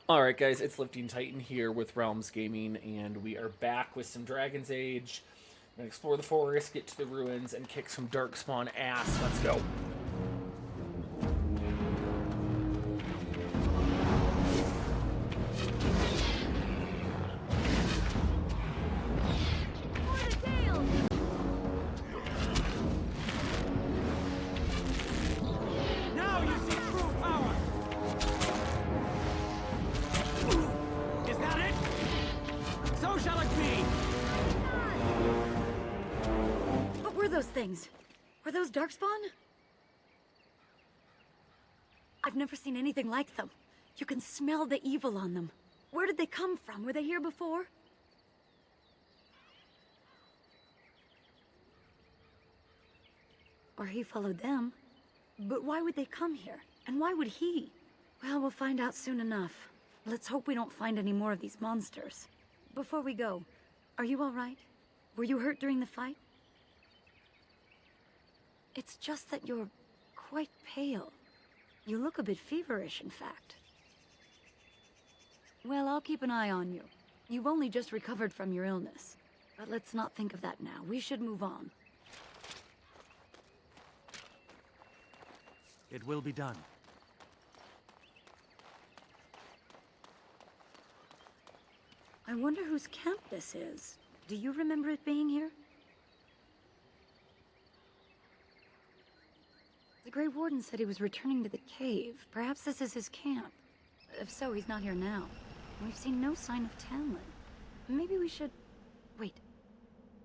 Alright guys, it's Lifting Titan here with Realms Gaming, and we are back with some Dragon's Age. We're going to explore the forest, get to the ruins, and kick some darkspawn ass. Let's go. Things. Were those darkspawn? I've never seen anything like them. You can smell the evil on them. Where did they come from? Were they here before? Or he followed them. But why would they come here? And why would he? Well, we'll find out soon enough. Let's hope we don't find any more of these monsters. Before we go, are you all right? Were you hurt during the fight? It's just that you're quite pale. You look a bit feverish, in fact. Well, I'll keep an eye on you. You've only just recovered from your illness. But let's not think of that now. We should move on. It will be done. I wonder whose camp this is. Do you remember it being here? The Grey Warden said he was returning to the cave. Perhaps this is his camp. If so, he's not here now. And we've seen no sign of Tamlin. Maybe we should... Wait.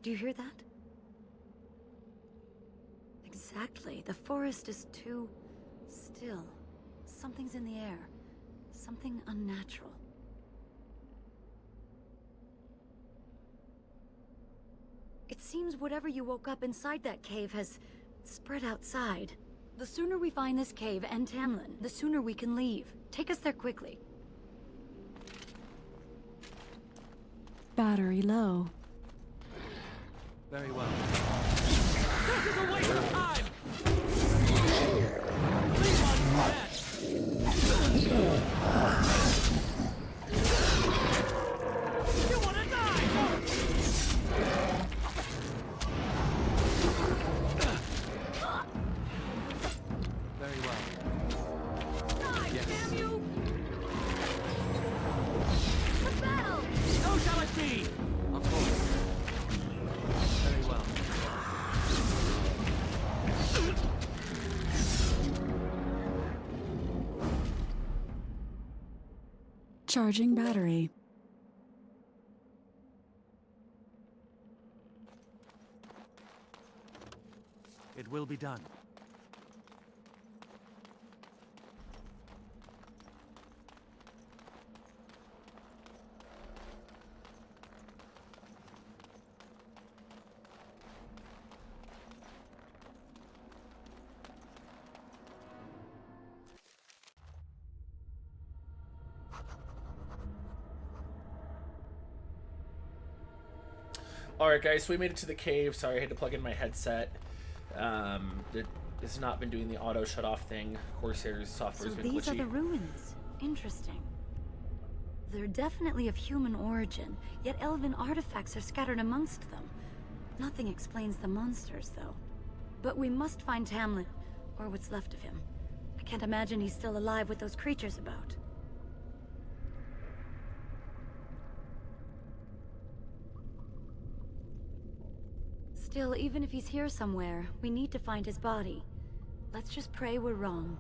Do you hear that? Exactly. The forest is too... still. Something's in the air. Something unnatural. It seems whatever you woke up inside that cave has spread outside. The sooner we find this cave and Tamlin, the sooner we can leave. Take us there quickly. Battery low. Very well. This is a waste of time! Leave on You wanna die! Very well. Die, Yes. damn you! The battle! So shall it be! Of course. Very well. Charging battery. It will be done. Alright guys, so we made it to the cave. Sorry, I had to plug in my headset. It has not been doing the auto shut off thing. Corsair's software's So been these glitchy. are the ruins. Interesting. They're definitely of human origin, yet elven artifacts are scattered amongst them. Nothing explains the monsters, though. But we must find Tamlin, or what's left of him. I can't imagine he's still alive with those creatures about. Still, even if he's here somewhere, we need to find his body. Let's just pray we're wrong.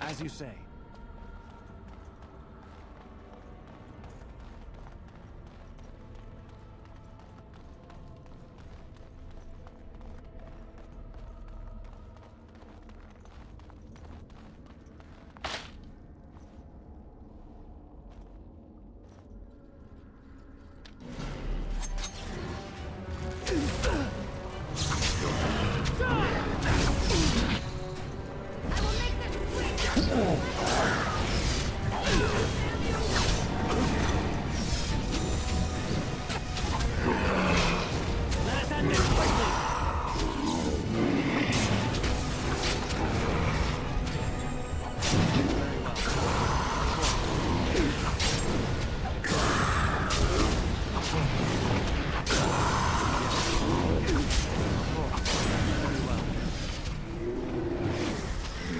As you say. Let us end this quickly!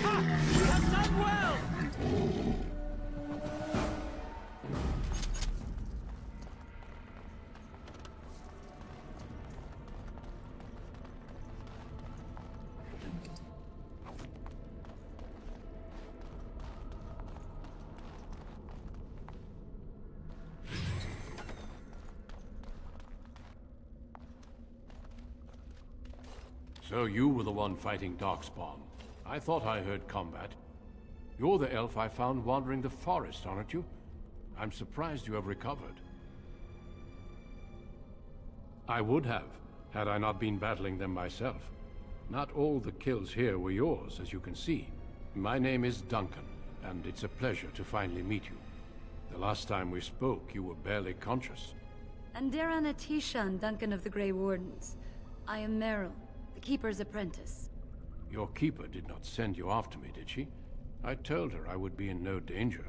Ha! We have done well! So you were the one fighting darkspawn. I thought I heard combat. You're the elf I found wandering the forest, aren't you? I'm surprised you have recovered. I would have, had I not been battling them myself. Not all the kills here were yours, as you can see. My name is Duncan, and it's a pleasure to finally meet you. The last time we spoke, you were barely conscious. Andera Natishan, Duncan of the Grey Wardens. I am Meryl, the Keeper's apprentice. Your keeper did not send you after me, did she? I told her I would be in no danger.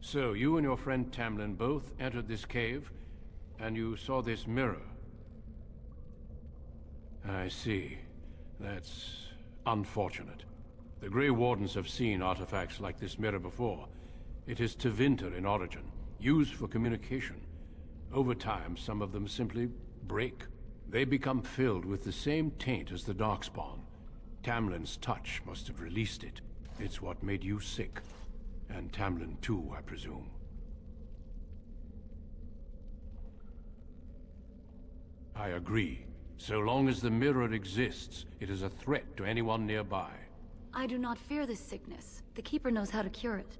So, you and your friend Tamlin both entered this cave, and you saw this mirror. I see. That's unfortunate. The Grey Wardens have seen artifacts like this mirror before. It is Tevinter in origin, used for communication. Over time, some of them simply break. They become filled with the same taint as the darkspawn. Tamlin's touch must have released it. It's what made you sick. And Tamlin too, I presume. I agree. So long as the mirror exists, it is a threat to anyone nearby. I do not fear this sickness. The Keeper knows how to cure it.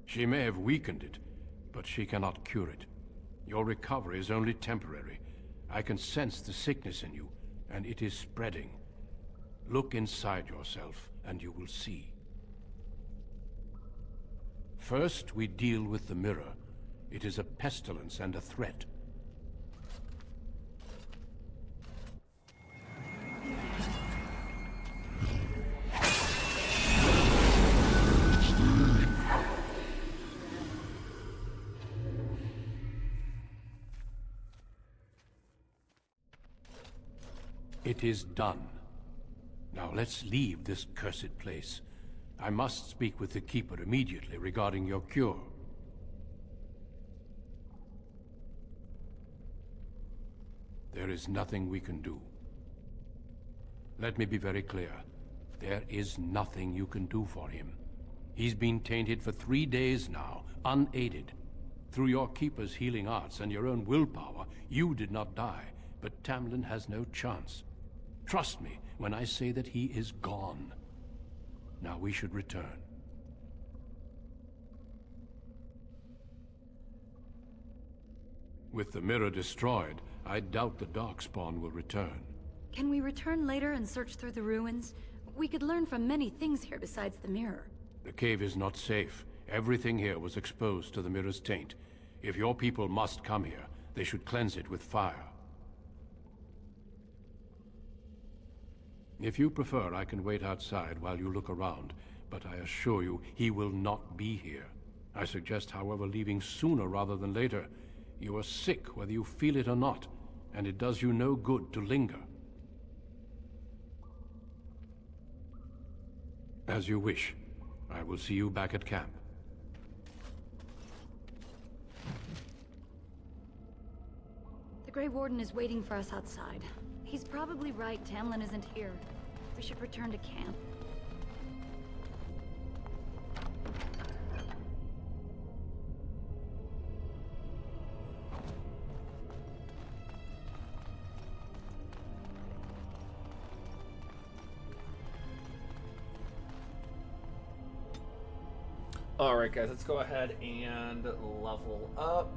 She may have weakened it, but she cannot cure it. Your recovery is only temporary. I can sense the sickness in you, and it is spreading. Look inside yourself, and you will see. First, we deal with the mirror. It is a pestilence and a threat. It is done. Now let's leave this cursed place. I must speak with the Keeper immediately regarding your cure. There is nothing we can do. Let me be very clear. There is nothing you can do for him. He's been tainted for 3 days now, unaided. Through your Keeper's healing arts and your own willpower, you did not die, but Tamlin has no chance. Trust me when I say that he is gone. Now we should return. With the mirror destroyed, I doubt the darkspawn will return. Can we return later and search through the ruins? We could learn from many things here besides the mirror. The cave is not safe. Everything here was exposed to the mirror's taint. If your people must come here, they should cleanse it with fire. If you prefer, I can wait outside while you look around, but I assure you, he will not be here. I suggest, however, leaving sooner rather than later. You are sick, whether you feel it or not, and it does you no good to linger. As you wish. I will see you back at camp. The Grey Warden is waiting for us outside. He's probably right, Tamlin isn't here. We should return to camp. Alright, guys, let's go ahead and level up.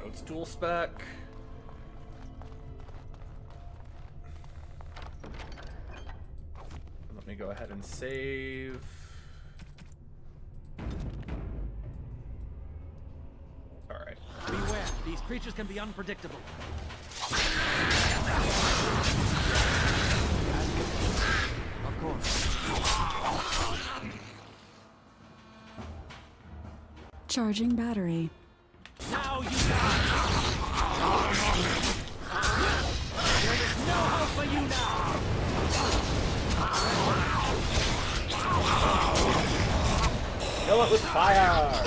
Let's dual spec. Let me go ahead and save. Alright. Beware, these creatures can be unpredictable. Of course. Charging battery. Now you die! There is no hope for you now! Kill it with fire!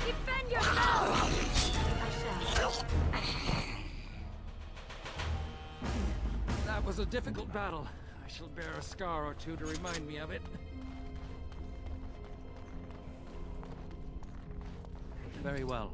Defend yourself! I shall. That was a difficult battle. I shall bear a scar or two to remind me of it. Very well.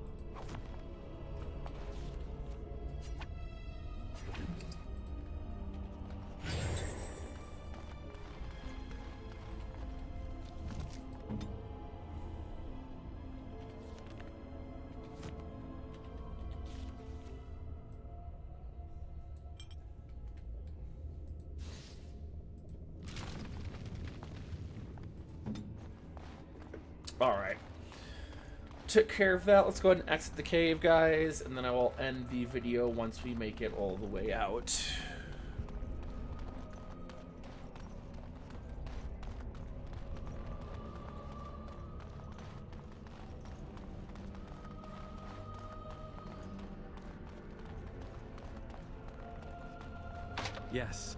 Alright. Took care of that. Let's go ahead and exit the cave, guys, and then I will end the video once we make it all the way out. Yes.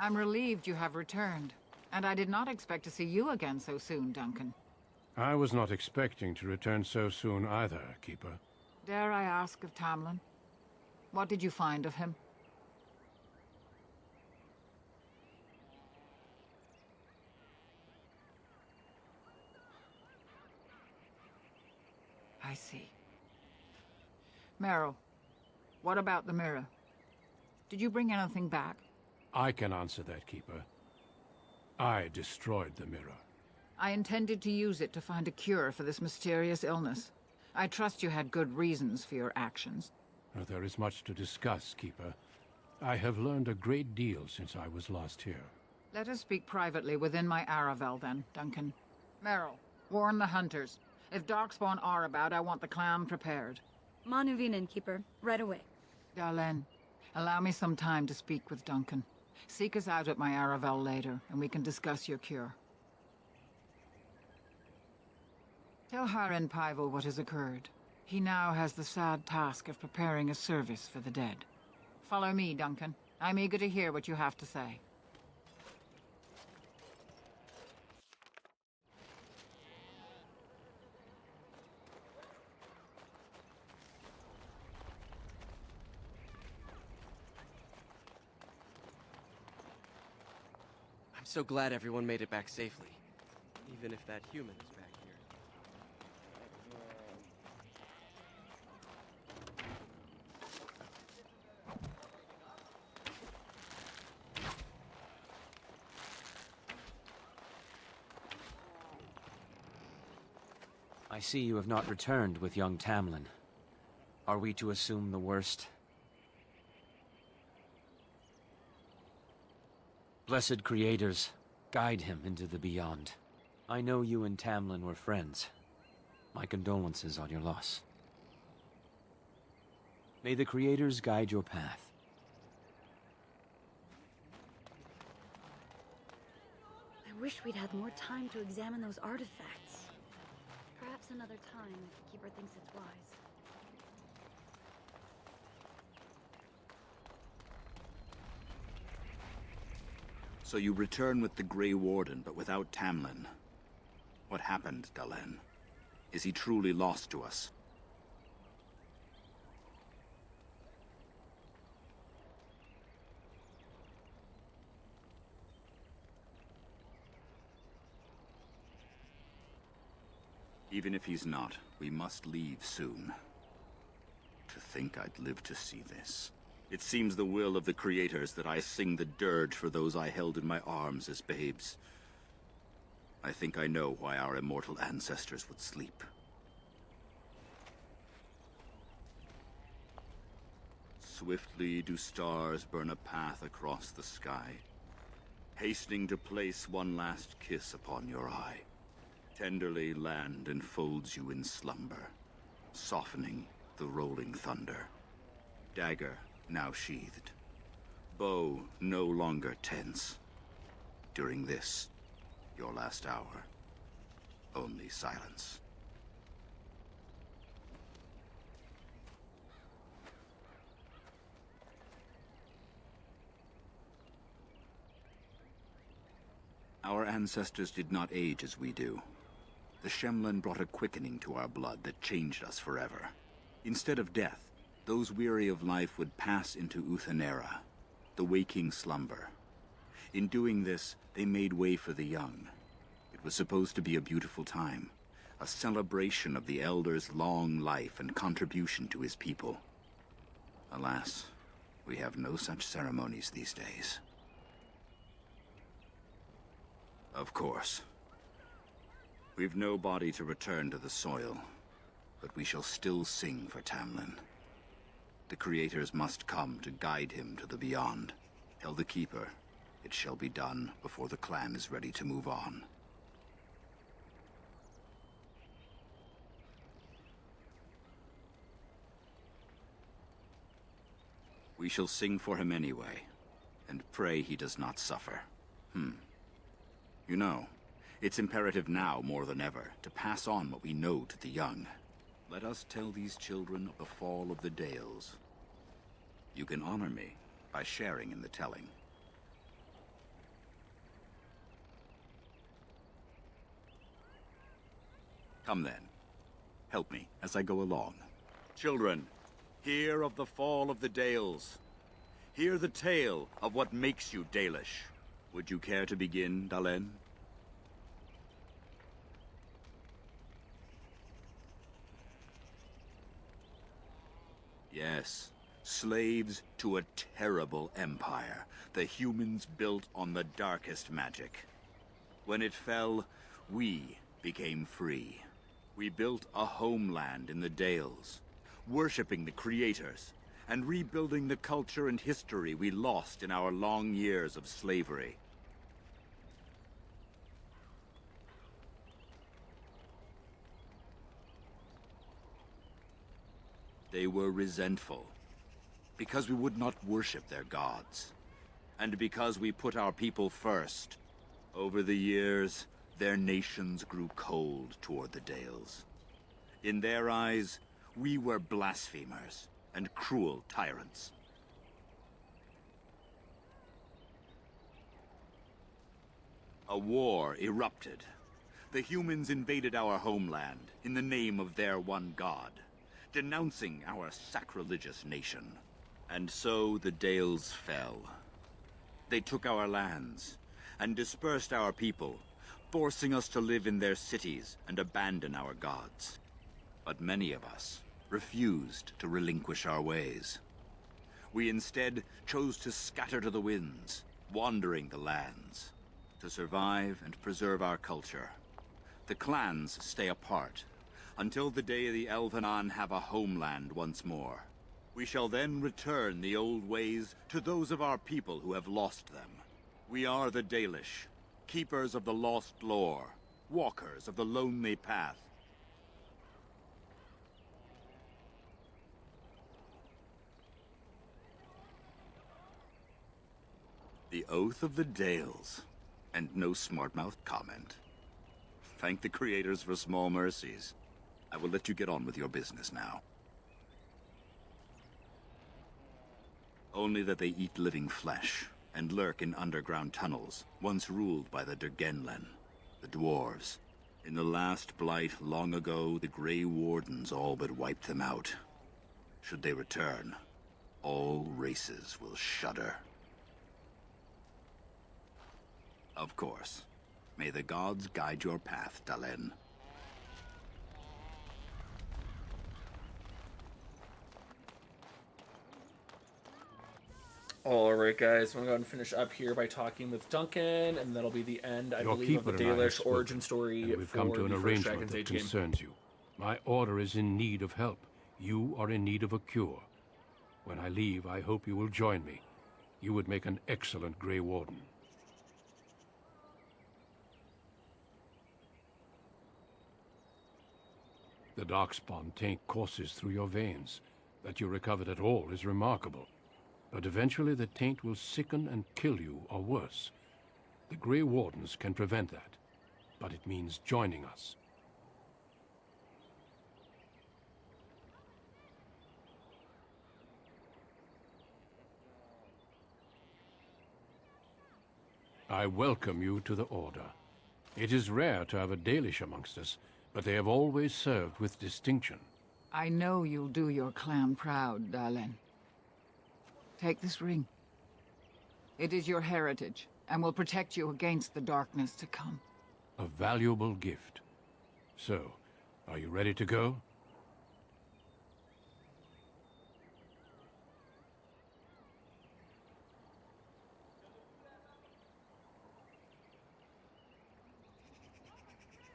I'm relieved you have returned. And I did not expect to see you again so soon, Duncan. I was not expecting to return so soon either, Keeper. Dare I ask of Tamlin? What did you find of him? I see. Meryl, what about the mirror? Did you bring anything back? I can answer that, Keeper. I destroyed the mirror. I intended to use it to find a cure for this mysterious illness. I trust you had good reasons for your actions. There is much to discuss, Keeper. I have learned a great deal since I was last here. Let us speak privately within my Aravel, then, Duncan. Meryl, warn the hunters. If darkspawn are about, I want the clan prepared. Manuvinen, Keeper. Right away. Darlene, allow me some time to speak with Duncan. Seek us out at my Aravel later, and we can discuss your cure. Tell Haren Paival what has occurred. He now has the sad task of preparing a service for the dead. Follow me, Duncan. I'm eager to hear what you have to say. I'm so glad everyone made it back safely. Even if that human is back here. I see you have not returned with young Tamlin. Are we to assume the worst? Blessed creators, guide him into the beyond. I know you and Tamlin were friends. My condolences on your loss. May the creators guide your path. I wish we'd had more time to examine those artifacts. Perhaps another time, if Keeper thinks it's wise. So you return with the Grey Warden, but without Tamlin. What happened, Dalen? Is he truly lost to us? Even if he's not, we must leave soon. To think I'd live to see this. It seems the will of the creators that I sing the dirge for those I held in my arms as babes. I think I know why our immortal ancestors would sleep. Swiftly do stars burn a path across the sky, hastening to place one last kiss upon your eye. Tenderly land enfolds you in slumber, softening the rolling thunder. Dagger now sheathed, bow no longer tense. During this, your last hour, only silence. Our ancestors did not age as we do. The Shemlin brought a quickening to our blood that changed us forever. Instead of death, those weary of life would pass into Uthanera, the waking slumber. In doing this, they made way for the young. It was supposed to be a beautiful time, a celebration of the Elder's long life and contribution to his people. Alas, we have no such ceremonies these days. Of course. We've no body to return to the soil, but we shall still sing for Tamlin. The creators must come to guide him to the beyond. Tell the Keeper, it shall be done before the clan is ready to move on. We shall sing for him anyway, and pray he does not suffer. You know, it's imperative now more than ever to pass on what we know to the young. Let us tell these children of the fall of the Dales. You can honor me by sharing in the telling. Come then, help me as I go along. Children, hear of the fall of the Dales. Hear the tale of what makes you Dalish. Would you care to begin, Dalen? Yes, slaves to a terrible empire the humans built on the darkest magic. When it fell, we became free. We built a homeland in the Dales, worshipping the creators, and rebuilding the culture and history we lost in our long years of slavery. They were resentful, because we would not worship their gods, and because we put our people first. Over the years, their nations grew cold toward the Dales. In their eyes, We were blasphemers and cruel tyrants. A war erupted. The humans invaded our homeland in the name of their one god, denouncing our sacrilegious nation. And so the Dales fell. They took our lands and dispersed our people, forcing us to live in their cities and abandon our gods. But many of us refused to relinquish our ways. We instead chose to scatter to the winds, wandering the lands. To survive and preserve our culture, the clans stay apart until the day the Elven have a homeland once more. We shall then return the old ways to those of our people who have lost them. We are the Dalish, keepers of the lost lore, walkers of the lonely path. The Oath of the Dales. And no smart-mouthed comment. Thank the creators for small mercies. I will let you get on with your business now. Only that they eat living flesh, and lurk in underground tunnels, once ruled by the Dergenlen, the dwarves. In the last blight long ago, the Grey Wardens all but wiped them out. Should they return, all races will shudder. Of course. May the gods guide your path, Dalen. Alright guys, I'm going to go ahead and finish up here by talking with Duncan, and that'll be the end, I believe, of the Dalish origin story and we've for come to an the first arrangement Dragon's that Age game. concerns you. My order is in need of help. You are in need of a cure. When I leave, I hope you will join me. You would make an excellent Grey Warden. The darkspawn taint courses through your veins. That you recovered at all is remarkable. But eventually the taint will sicken and kill you, or worse. The Grey Wardens can prevent that, but it means joining us. I welcome you to the Order. It is rare to have a Dalish amongst us, but they have always served with distinction. I know you'll do your clan proud, Dalen. Take this ring. It is your heritage, and will protect you against the darkness to come. A valuable gift. So, are you ready to go?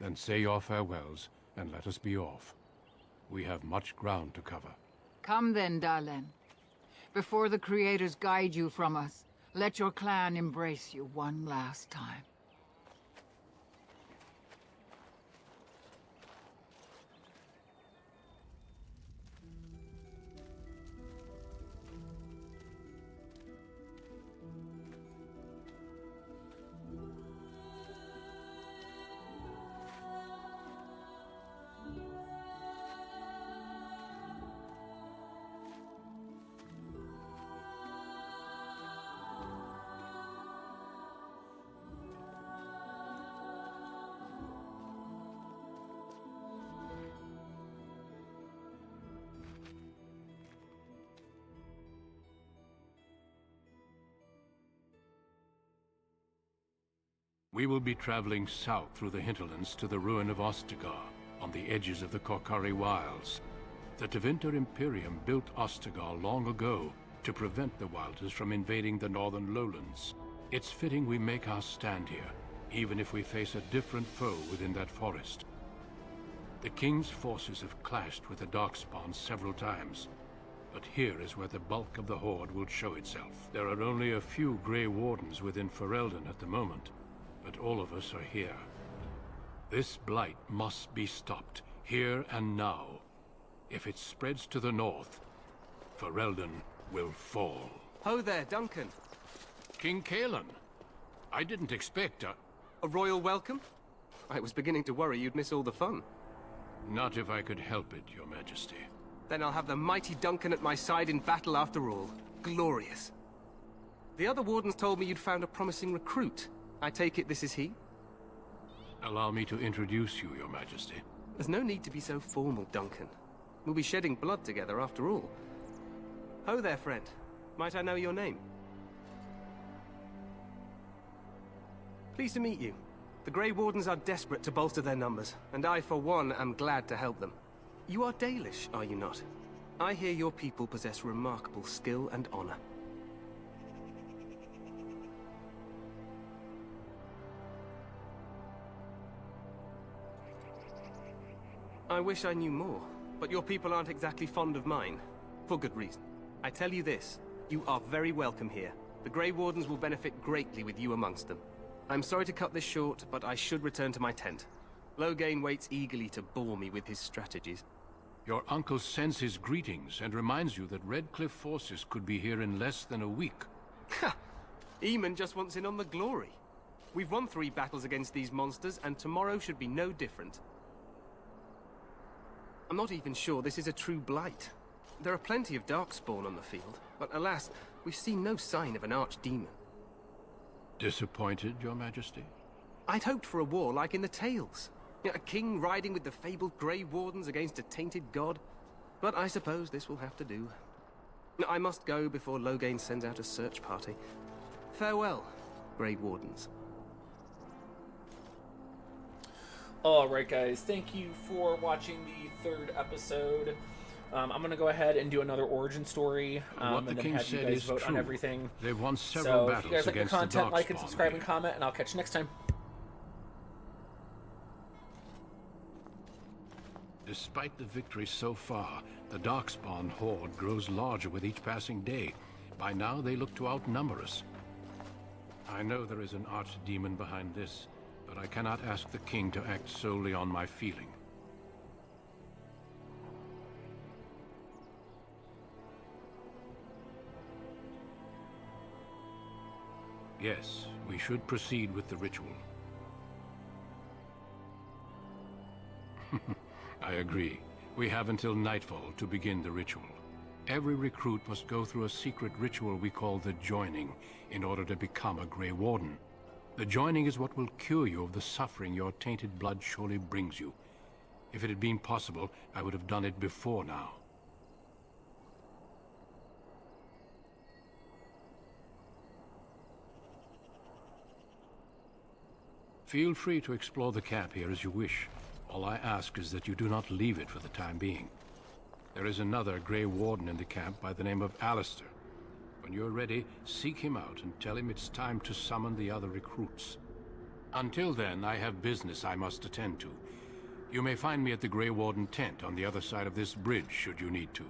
Then say your farewells, and let us be off. We have much ground to cover. Come then, Dalen. Before the creators guide you from us, let your clan embrace you one last time. We will be traveling south through the hinterlands to the ruin of Ostegar, on the edges of the Korkari Wilds. The Tevinter Imperium built Ostegar long ago to prevent the Wilders from invading the northern lowlands. It's fitting we make our stand here, even if we face a different foe within that forest. The King's forces have clashed with the Darkspawn several times, but here is where the bulk of the Horde will show itself. There are only a few Grey Wardens within Ferelden at the moment, but all of us are here. This blight must be stopped, here and now. If it spreads to the north, Ferelden will fall. Ho there, Duncan. King Kalen, I didn't expect A royal welcome? I was beginning to worry you'd miss all the fun. Not if I could help it, Your Majesty. Then I'll have the mighty Duncan at my side in battle after all. Glorious. The other Wardens told me you'd found a promising recruit. I take it this is he? Allow me to introduce you, Your Majesty. There's no need to be so formal, Duncan. We'll be shedding blood together after all. Ho there, friend. Might I know your name? Pleased to meet you. The Grey Wardens are desperate to bolster their numbers, and I, for one, am glad to help them. You are Dalish, are you not? I hear your people possess remarkable skill and honor. I wish I knew more, but your people aren't exactly fond of mine. For good reason. I tell you this, you are very welcome here. The Grey Wardens will benefit greatly with you amongst them. I'm sorry to cut this short, but I should return to my tent. Loghain waits eagerly to bore me with his strategies. Your uncle sends his greetings and reminds you that Redcliffe forces could be here in less than a week. Ha! Eamon just wants in on the glory. We've won 3 battles against these monsters, and tomorrow should be no different. I'm not even sure this is a true blight. There are plenty of darkspawn on the field, but alas, we've seen no sign of an archdemon. Disappointed, Your Majesty? I'd hoped for a war like in the tales. A king riding with the fabled Grey Wardens against a tainted god. But I suppose this will have to do. I must go before Loghain sends out a search party. Farewell, Grey Wardens. Alright guys, thank you for watching the 3rd episode. I'm going to go ahead and do another origin story, What the and then king have you said guys is vote on true. everything. They've won several So if battles you guys like the against the content, like and darkspawn subscribe and here. comment, and I'll catch you next time. Despite the victory so far, the darkspawn horde grows larger with each passing day. By now, they look to outnumber us. I know there is an archdemon behind this, but I cannot ask the king to act solely on my feeling. Yes, we should proceed with the ritual. I agree. We have until nightfall to begin the ritual. Every recruit must go through a secret ritual we call the joining in order to become a Grey Warden. The joining is what will cure you of the suffering your tainted blood surely brings you. If it had been possible, I would have done it before now. Feel free to explore the camp here as you wish. All I ask is that you do not leave it for the time being. There is another Grey Warden in the camp by the name of Alistair. When you're ready, seek him out and tell him it's time to summon the other recruits. Until then, I have business I must attend to. You may find me at the Grey Warden tent on the other side of this bridge, should you need to.